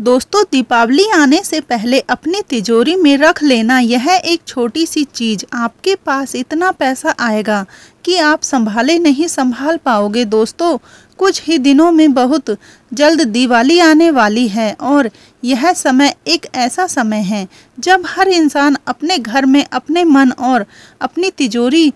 दोस्तों, दीपावली आने से पहले अपनी तिजोरी में रख लेना यह एक छोटी सी चीज़ आपके पास इतना पैसा आएगा कि आप संभाले नहीं संभाल पाओगे। दोस्तों, कुछ ही दिनों में बहुत जल्द दिवाली आने वाली है और यह समय एक ऐसा समय है जब हर इंसान अपने घर में अपने मन और अपनी तिजोरी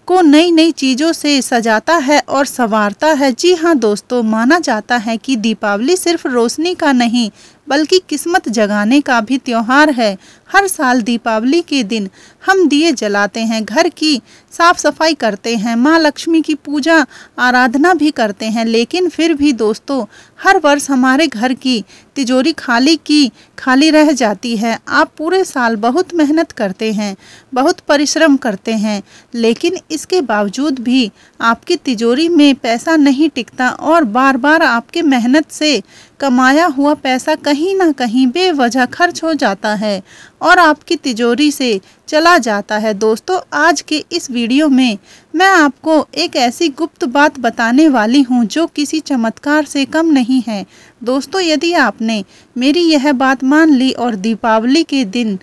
को नई नई चीज़ों से सजाता है और संवारता है। जी हाँ दोस्तों, माना जाता है कि दीपावली सिर्फ रोशनी का नहीं बल्कि किस्मत जगाने का भी त्योहार है। हर साल दीपावली के दिन हम दिए जलाते हैं, घर की साफ सफाई करते हैं, माँ लक्ष्मी की पूजा आराधना भी करते हैं, लेकिन फिर भी दोस्तों हर वर्ष हमारे घर की तिजोरी खाली रह जाती है। आप पूरे साल बहुत मेहनत करते हैं, बहुत परिश्रम करते हैं, लेकिन इसके बावजूद भी आपकी तिजोरी में पैसा नहीं टिकता और बार बार आपके मेहनत से कमाया हुआ पैसा कहीं ना कहीं बेवजह खर्च हो जाता है और आपकी तिजोरी से चला जाता है। दोस्तों, आज के इस वीडियो में मैं आपको एक ऐसी गुप्त बात बताने वाली हूं जो किसी चमत्कार से कम नहीं है। दोस्तों, यदि आपने मेरी यह बात मान ली और दीपावली के दिन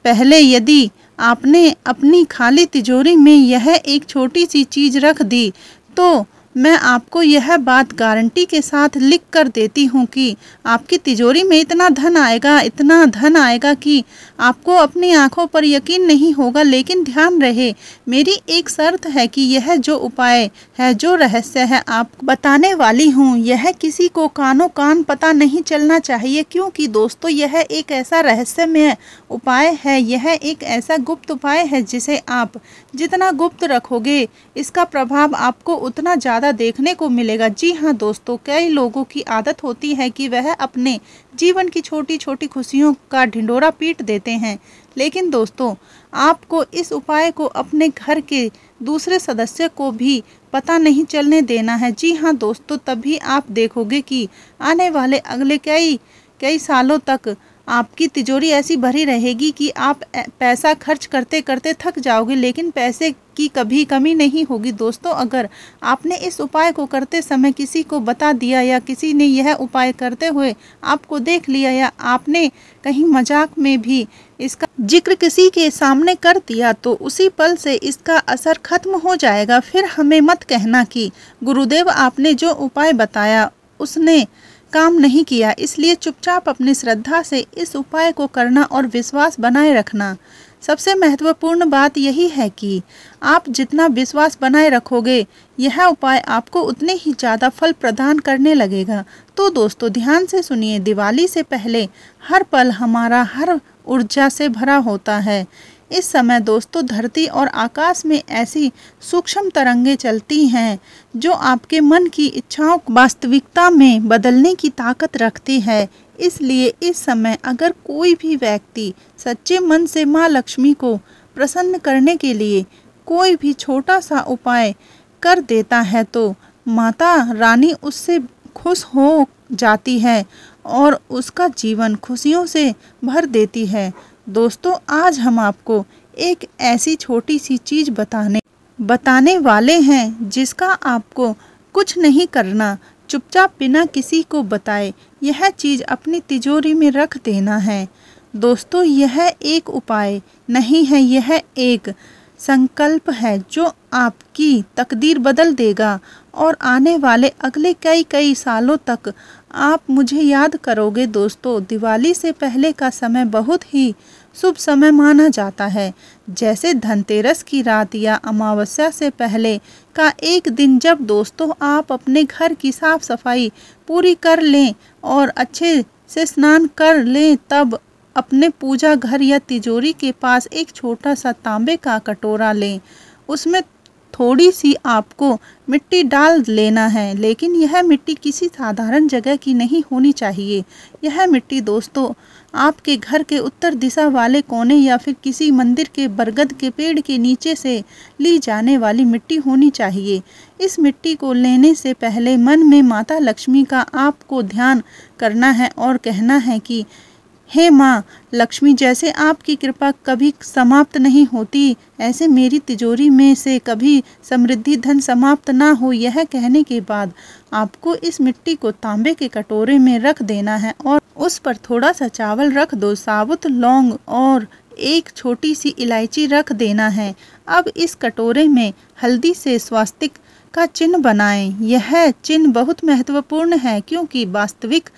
पहले यदि आपने अपनी खाली तिजोरी में यह एक छोटी सी चीज़ रख दी तो मैं आपको यह बात गारंटी के साथ लिख कर देती हूँ कि आपकी तिजोरी में इतना धन आएगा कि आपको अपनी आंखों पर यकीन नहीं होगा। लेकिन ध्यान रहे, मेरी एक शर्त है कि यह जो उपाय है, जो रहस्य है आपको बताने वाली हूँ, यह किसी को कानो कान पता नहीं चलना चाहिए, क्योंकि दोस्तों यह एक ऐसा रहस्यमय उपाय है, यह एक ऐसा गुप्त उपाय है जिसे आप जितना गुप्त रखोगे इसका प्रभाव आपको उतना ज़्यादा देखने को मिलेगा। जी हाँ दोस्तों, कई लोगों की आदत होती है कि वह अपने जीवन की छोटी छोटी खुशियों का ढिंढोरा पीट देते हैं, लेकिन दोस्तों आपको इस उपाय को अपने घर के दूसरे सदस्य को भी पता नहीं चलने देना है। जी हाँ दोस्तों, तभी आप देखोगे कि आने वाले अगले कई सालों तक आपकी तिजोरी ऐसी भरी रहेगी कि आप पैसा खर्च करते करते थक जाओगे, लेकिन पैसे की कभी कमी नहीं होगी। दोस्तों, अगर आपने इस उपाय को करते समय किसी को बता दिया या किसी ने यह उपाय करते हुए आपको देख लिया या आपने कहीं मजाक में भी इसका जिक्र किसी के सामने कर दिया तो उसी पल से इसका असर खत्म हो जाएगा। फिर हमें मत कहना कि गुरुदेव आपने जो उपाय बताया उसने काम नहीं किया। इसलिए चुपचाप अपनी श्रद्धा से इस उपाय को करना और विश्वास बनाए रखना। सबसे महत्वपूर्ण बात यही है कि आप जितना विश्वास बनाए रखोगे यह उपाय आपको उतने ही ज़्यादा फल प्रदान करने लगेगा। तो दोस्तों ध्यान से सुनिए, दिवाली से पहले हर पल हमारा हर ऊर्जा से भरा होता है। इस समय दोस्तों धरती और आकाश में ऐसी सूक्ष्म तरंगें चलती हैं जो आपके मन की इच्छाओं को वास्तविकता में बदलने की ताकत रखती है। इसलिए इस समय अगर कोई भी व्यक्ति सच्चे मन से माँ लक्ष्मी को प्रसन्न करने के लिए कोई भी छोटा सा उपाय कर देता है तो माता रानी उससे खुश हो जाती है और उसका जीवन खुशियों से भर देती है। दोस्तों, आज हम आपको एक ऐसी छोटी सी चीज़ बताने वाले हैं जिसका आपको कुछ नहीं करना, चुपचाप बिना किसी को बताए यह चीज़ अपनी तिजोरी में रख देना है। दोस्तों, यह एक उपाय नहीं है, यह एक संकल्प है जो आपकी तकदीर बदल देगा और आने वाले अगले कई सालों तक आप मुझे याद करोगे। दोस्तों, दिवाली से पहले का समय बहुत ही शुभ समय माना जाता है, जैसे धनतेरस की रात या अमावस्या से पहले का एक दिन, जब दोस्तों आप अपने घर की साफ सफाई पूरी कर लें और अच्छे से स्नान कर लें, तब अपने पूजा घर या तिजोरी के पास एक छोटा सा तांबे का कटोरा लें। उसमें थोड़ी सी आपको मिट्टी डाल लेना है, लेकिन यह मिट्टी किसी साधारण जगह की नहीं होनी चाहिए। यह मिट्टी दोस्तों आपके घर के उत्तर दिशा वाले कोने या फिर किसी मंदिर के बरगद के पेड़ के नीचे से ली जाने वाली मिट्टी होनी चाहिए। इस मिट्टी को लेने से पहले मन में माता लक्ष्मी का आपको ध्यान करना है और कहना है कि हे माँ लक्ष्मी, जैसे आपकी कृपा कभी समाप्त नहीं होती, ऐसे मेरी तिजोरी में से कभी समृद्धि धन समाप्त ना हो। यह कहने के बाद आपको इस मिट्टी को तांबे के कटोरे में रख देना है और उस पर थोड़ा सा चावल रख दो, साबुत लौंग और एक छोटी सी इलायची रख देना है। अब इस कटोरे में हल्दी से स्वास्तिक का चिन्ह बनाएं। यह चिन्ह बहुत महत्वपूर्ण है क्योंकि वास्तविक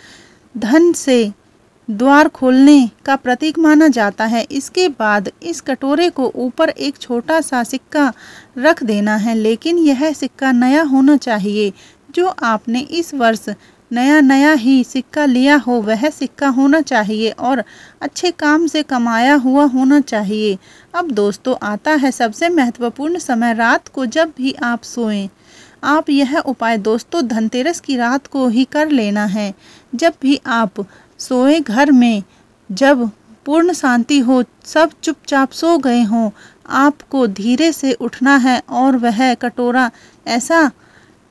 धन से द्वार खोलने का प्रतीक माना जाता है। इसके बाद इस कटोरे को ऊपर एक छोटा सा सिक्का रख देना है, लेकिन यह सिक्का नया होना चाहिए। जो आपने इस वर्ष नया ही सिक्का लिया हो वह सिक्का होना चाहिए और अच्छे काम से कमाया हुआ होना चाहिए। अब दोस्तों आता है सबसे महत्वपूर्ण समय, रात को जब भी आप सोएं। आप यह उपाय दोस्तों धनतेरस की रात को ही कर लेना है। जब भी आप सोए, घर में जब पूर्ण शांति हो, सब चुपचाप सो गए हों, आपको धीरे से उठना है और वह कटोरा ऐसा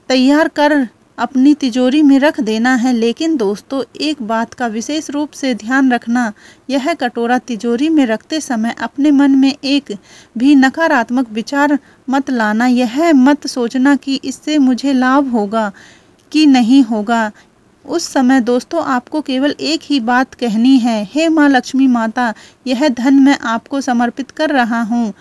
तैयार कर अपनी तिजोरी में रख देना है। लेकिन दोस्तों एक बात का विशेष रूप से ध्यान रखना, यह कटोरा तिजोरी में रखते समय अपने मन में एक भी नकारात्मक विचार मत लाना। यह मत सोचना कि इससे मुझे लाभ होगा कि नहीं होगा। उस समय दोस्तों आपको केवल एक ही बात कहनी है, हे माँ लक्ष्मी माता, यह धन मैं आपको समर्पित कर रहा हूँ।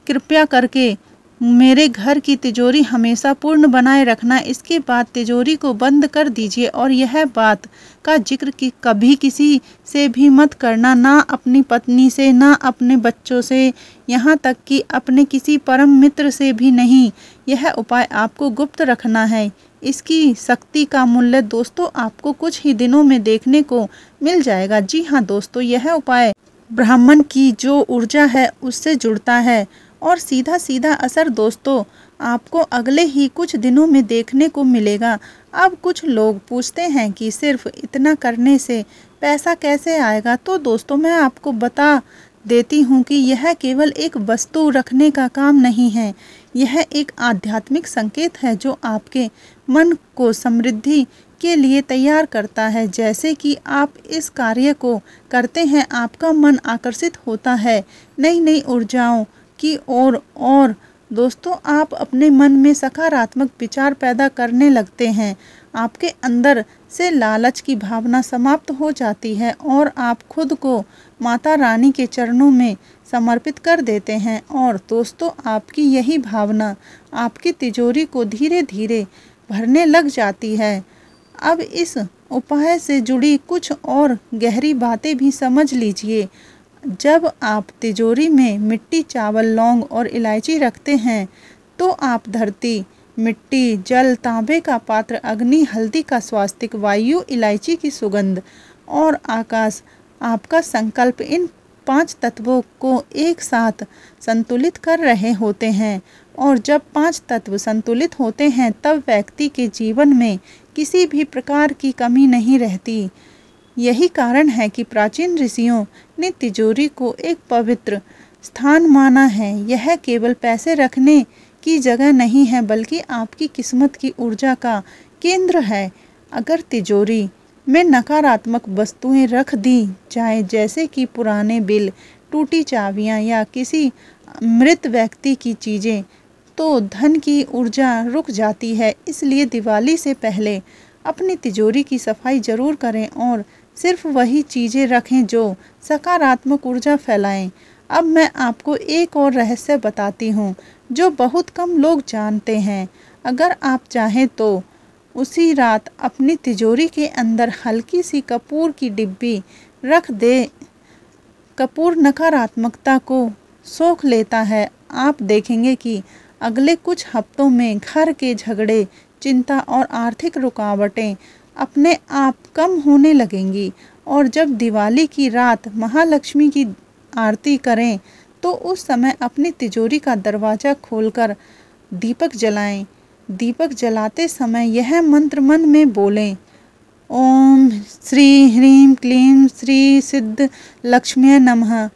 कृपया करके मेरे घर की तिजोरी हमेशा पूर्ण बनाए रखना। इसके बाद तिजोरी को बंद कर दीजिए और यह बात का जिक्र कि कभी किसी से भी मत करना, ना अपनी पत्नी से, ना अपने बच्चों से, यहाँ तक कि अपने किसी परम मित्र से भी नहीं। यह उपाय आपको गुप्त रखना है। इसकी शक्ति का मूल्य दोस्तों आपको कुछ ही दिनों में देखने को मिल जाएगा। जी हाँ दोस्तों, यह उपाय ब्राह्मण की जो ऊर्जा है उससे जुड़ता है और सीधा असर दोस्तों आपको अगले ही कुछ दिनों में देखने को मिलेगा। अब कुछ लोग पूछते हैं कि सिर्फ इतना करने से पैसा कैसे आएगा, तो दोस्तों मैं आपको बता देती हूँ कि यह केवल एक वस्तु रखने का काम नहीं है। यह एक आध्यात्मिक संकेत है जो आपके मन को समृद्धि के लिए तैयार करता है। जैसे कि आप इस कार्य को करते हैं, आपका मन आकर्षित होता है नई ऊर्जाओं की ओर और दोस्तों आप अपने मन में सकारात्मक विचार पैदा करने लगते हैं। आपके अंदर से लालच की भावना समाप्त हो जाती है और आप खुद को माता रानी के चरणों में समर्पित कर देते हैं। और दोस्तों आपकी यही भावना आपकी तिजोरी को धीरे धीरे भरने लग जाती है। अब इस उपाय से जुड़ी कुछ और गहरी बातें भी समझ लीजिए। जब आप तिजोरी में मिट्टी, चावल, लौंग और इलायची रखते हैं तो आप धरती, मिट्टी, जल, तांबे का पात्र, अग्नि, हल्दी का स्वास्तिक, वायु, इलायची की सुगंध और आकाश आपका संकल्प, इन 5 तत्वों को एक साथ संतुलित कर रहे होते हैं। और जब 5 तत्व संतुलित होते हैं तब व्यक्ति के जीवन में किसी भी प्रकार की कमी नहीं रहती। यही कारण है कि प्राचीन ऋषियों ने तिजोरी को एक पवित्र स्थान माना है। यह केवल पैसे रखने की जगह नहीं है बल्कि आपकी किस्मत की ऊर्जा का केंद्र है। अगर तिजोरी में नकारात्मक वस्तुएं रख दी जाएं, जैसे कि पुराने बिल, टूटी चाबियां या किसी मृत व्यक्ति की चीज़ें, तो धन की ऊर्जा रुक जाती है। इसलिए दिवाली से पहले अपनी तिजोरी की सफाई जरूर करें और सिर्फ वही चीज़ें रखें जो सकारात्मक ऊर्जा फैलाएं। अब मैं आपको एक और रहस्य बताती हूँ जो बहुत कम लोग जानते हैं। अगर आप चाहें तो उसी रात अपनी तिजोरी के अंदर हल्की सी कपूर की डिब्बी रख दे। कपूर नकारात्मकता को सोख लेता है। आप देखेंगे कि अगले कुछ हफ्तों में घर के झगड़े, चिंता और आर्थिक रुकावटें अपने आप कम होने लगेंगी। और जब दिवाली की रात महालक्ष्मी की आरती करें तो उस समय अपनी तिजोरी का दरवाज़ा खोलकर दीपक जलाएं। दीपक जलाते समय यह मंत्र मन में बोलें, ओम श्री ह्रीं क्लीं श्री सिद्ध लक्ष्म्यै नमः।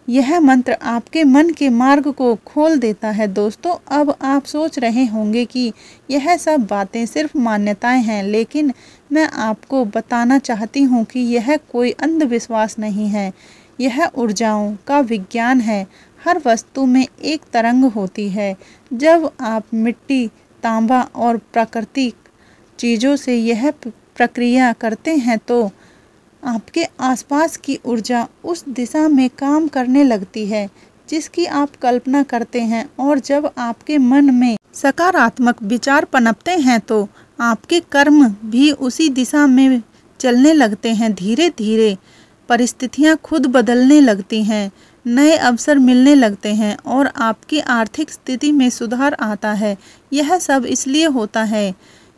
यह मंत्र आपके मन के मार्ग को खोल देता है। दोस्तों, अब आप सोच रहे होंगे कि यह सब बातें सिर्फ मान्यताएं हैं, लेकिन मैं आपको बताना चाहती हूँ कि यह कोई अंधविश्वास नहीं है। यह ऊर्जाओं का विज्ञान है। हर वस्तु में एक तरंग होती है। जब आप मिट्टी, तांबा और प्राकृतिक चीज़ों से यह प्रक्रिया करते हैं तो आपके आसपास की ऊर्जा उस दिशा में काम करने लगती है जिसकी आप कल्पना करते हैं, और जब आपके मन में सकारात्मक विचार पनपते हैं तो आपके कर्म भी उसी दिशा में चलने लगते हैं। धीरे धीरे परिस्थितियां खुद बदलने लगती हैं, नए अवसर मिलने लगते हैं और आपकी आर्थिक स्थिति में सुधार आता है। यह सब इसलिए होता है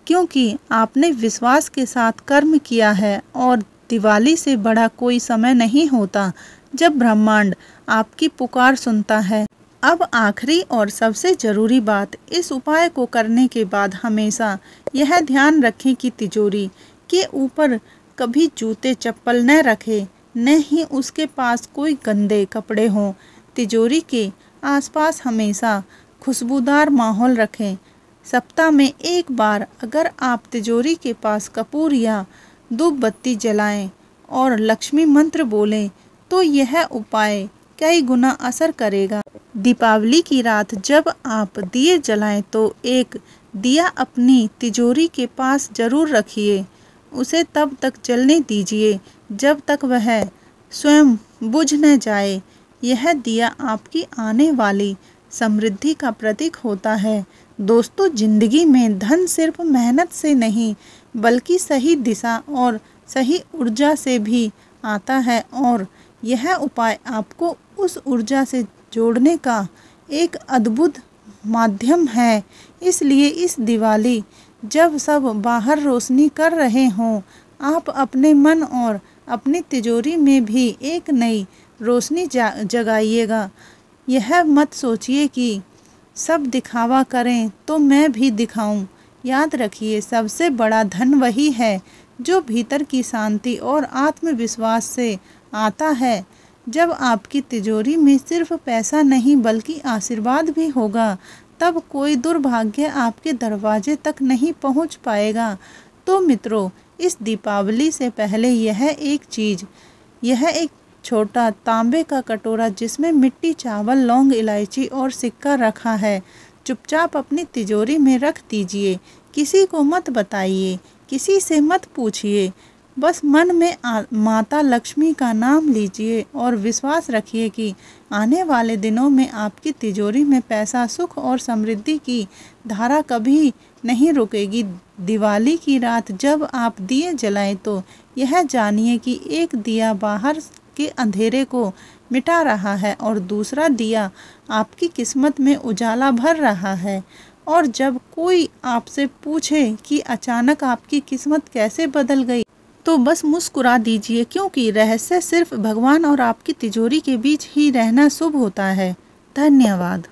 क्योंकि आपने विश्वास के साथ कर्म किया है, और दिवाली से बड़ा कोई समय नहीं होता जब ब्रह्मांड आपकी पुकार सुनता है। अब आखिरी और सबसे ज़रूरी बात, इस उपाय को करने के बाद हमेशा यह ध्यान रखें कि तिजोरी के ऊपर कभी जूते चप्पल न रखें, न ही उसके पास कोई गंदे कपड़े हों। तिजोरी के आसपास हमेशा खुशबूदार माहौल रखें। सप्ताह में एक बार अगर आप तिजोरी के पास कपूर या धूप बत्ती जलाएं और लक्ष्मी मंत्र बोलें तो यह उपाय कई गुना असर करेगा। दीपावली की रात जब आप दिए जलाएं तो एक दिया अपनी तिजोरी के पास जरूर रखिए। उसे तब तक जलने दीजिए जब तक वह स्वयं बुझ न जाए। यह दिया आपकी आने वाली समृद्धि का प्रतीक होता है। दोस्तों, जिंदगी में धन सिर्फ मेहनत से नहीं बल्कि सही दिशा और सही ऊर्जा से भी आता है, और यह उपाय आपको उस ऊर्जा से जोड़ने का एक अद्भुत माध्यम है। इसलिए इस दिवाली जब सब बाहर रोशनी कर रहे हों, आप अपने मन और अपनी तिजोरी में भी एक नई रोशनी जगाइएगा। यह मत सोचिए कि सब दिखावा करें तो मैं भी दिखाऊं। याद रखिए, सबसे बड़ा धन वही है जो भीतर की शांति और आत्मविश्वास से आता है। जब आपकी तिजोरी में सिर्फ पैसा नहीं बल्कि आशीर्वाद भी होगा, तब कोई दुर्भाग्य आपके दरवाजे तक नहीं पहुंच पाएगा। तो मित्रों, इस दीपावली से पहले यह एक छोटा तांबे का कटोरा जिसमें मिट्टी, चावल, लौंग, इलायची और सिक्का रखा है, चुपचाप अपनी तिजोरी में रख दीजिए। किसी को मत बताइए, किसी से मत पूछिए। बस मन में माता लक्ष्मी का नाम लीजिए और विश्वास रखिए कि आने वाले दिनों में आपकी तिजोरी में पैसा, सुख और समृद्धि की धारा कभी नहीं रुकेगी। दिवाली की रात जब आप दिए जलाएं तो यह जानिए कि एक दिया बाहर के अंधेरे को मिटा रहा है और दूसरा दिया आपकी किस्मत में उजाला भर रहा है। और जब कोई आपसे पूछे कि अचानक आपकी किस्मत कैसे बदल गई, तो बस मुस्कुरा दीजिए, क्योंकि रहस्य सिर्फ भगवान और आपकी तिजोरी के बीच ही रहना शुभ होता है। धन्यवाद।